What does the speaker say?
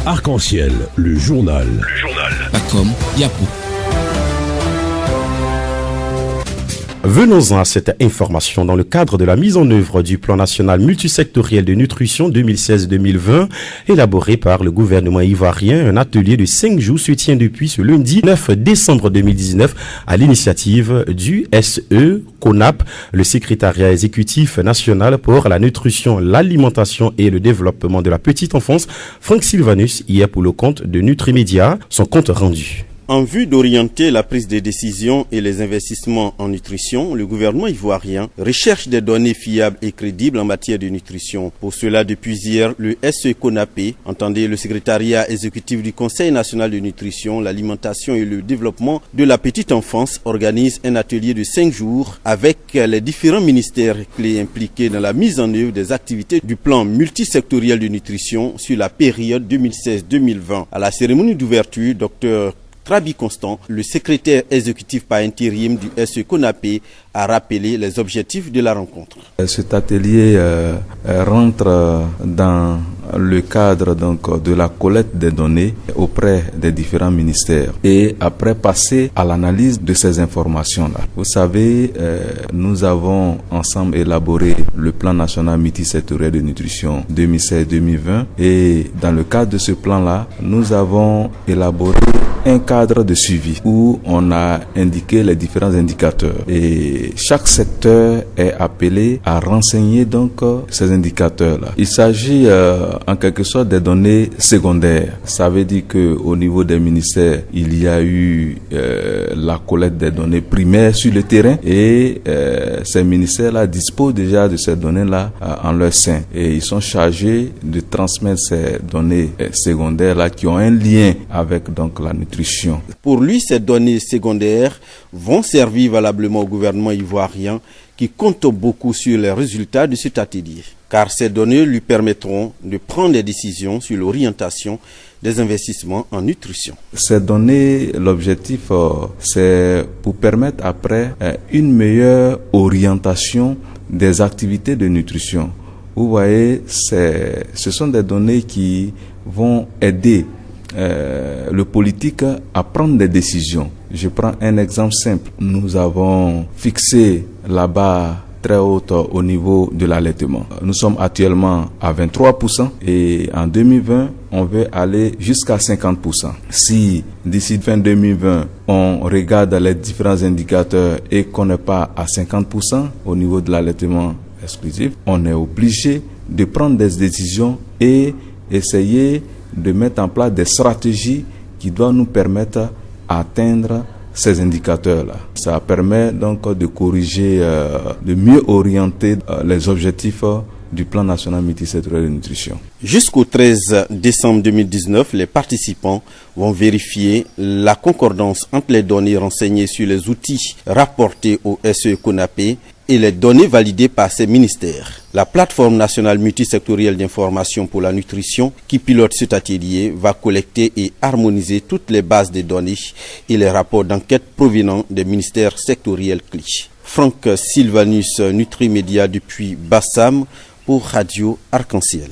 Arc-en-ciel, le journal. Bakom Yapou. Venons-en à cette information. Dans le cadre de la mise en œuvre du plan national multisectoriel de nutrition 2016-2020, élaboré par le gouvernement ivoirien, un atelier de 5 jours se tient depuis ce lundi 9 décembre 2019 à l'initiative du SE-CONAP, le secrétariat exécutif national pour la nutrition, l'alimentation et le développement de la petite enfance. Franck Sylvanus y est pour le compte de Nutrimédia, son compte rendu. En vue d'orienter la prise de décision et les investissements en nutrition, le gouvernement ivoirien recherche des données fiables et crédibles en matière de nutrition. Pour cela, depuis hier, le SE-CONAP, entendez le secrétariat exécutif du Conseil national de nutrition, l'alimentation et le développement de la petite enfance, organise un atelier de 5 jours avec les différents ministères clés impliqués dans la mise en œuvre des activités du plan multisectoriel de nutrition sur la période 2016-2020. À la cérémonie d'ouverture, Dr Trabi Constant, le secrétaire exécutif par intérim du SE-CONAP, a rappelé les objectifs de la rencontre. Cet atelier rentre dans le cadre donc de la collecte des données auprès des différents ministères et après passer à l'analyse de ces informations-là. Vous savez, nous avons ensemble élaboré le plan national multisectoriel de nutrition 2016-2020 et dans le cadre de ce plan-là, nous avons élaboré un cadre de suivi où on a indiqué les différents indicateurs et chaque secteur est appelé à renseigner donc ces indicateurs-là. Il s'agit en quelque sorte des données secondaires. Ça veut dire que au niveau des ministères, il y a eu la collecte des données primaires sur le terrain et ces ministères-là disposent déjà de ces données-là en leur sein et ils sont chargés de transmettre ces données secondaires-là qui ont un lien avec donc la nutrition. Pour lui, ces données secondaires vont servir valablement au gouvernement ivoirien qui compte beaucoup sur les résultats de cet atelier, car ces données lui permettront de prendre des décisions sur l'orientation des investissements en nutrition. Ces données, l'objectif, c'est pour permettre après une meilleure orientation des activités de nutrition. Vous voyez, ce sont des données qui vont aider le politique à prendre des décisions. Je prends un exemple simple. Nous avons fixé la barre très haute au niveau de l'allaitement. Nous sommes actuellement à 23% et en 2020, on veut aller jusqu'à 50%. Si d'ici fin 2020, on regarde les différents indicateurs et qu'on n'est pas à 50% au niveau de l'allaitement exclusif, on est obligé de prendre des décisions et essayer de mettre en place des stratégies qui doivent nous permettre d'atteindre ces indicateurs-là. Ça permet donc de corriger, de mieux orienter les objectifs du plan national multisectoriel de nutrition. Jusqu'au 13 décembre 2019, les participants vont vérifier la concordance entre les données renseignées sur les outils rapportés au SE-CONAP et les données validées par ces ministères. La plateforme nationale multisectorielle d'information pour la nutrition qui pilote cet atelier va collecter et harmoniser toutes les bases de données et les rapports d'enquête provenant des ministères sectoriels clés. Franck Sylvanus, Nutrimédia depuis Bassam pour Radio Arc-en-ciel.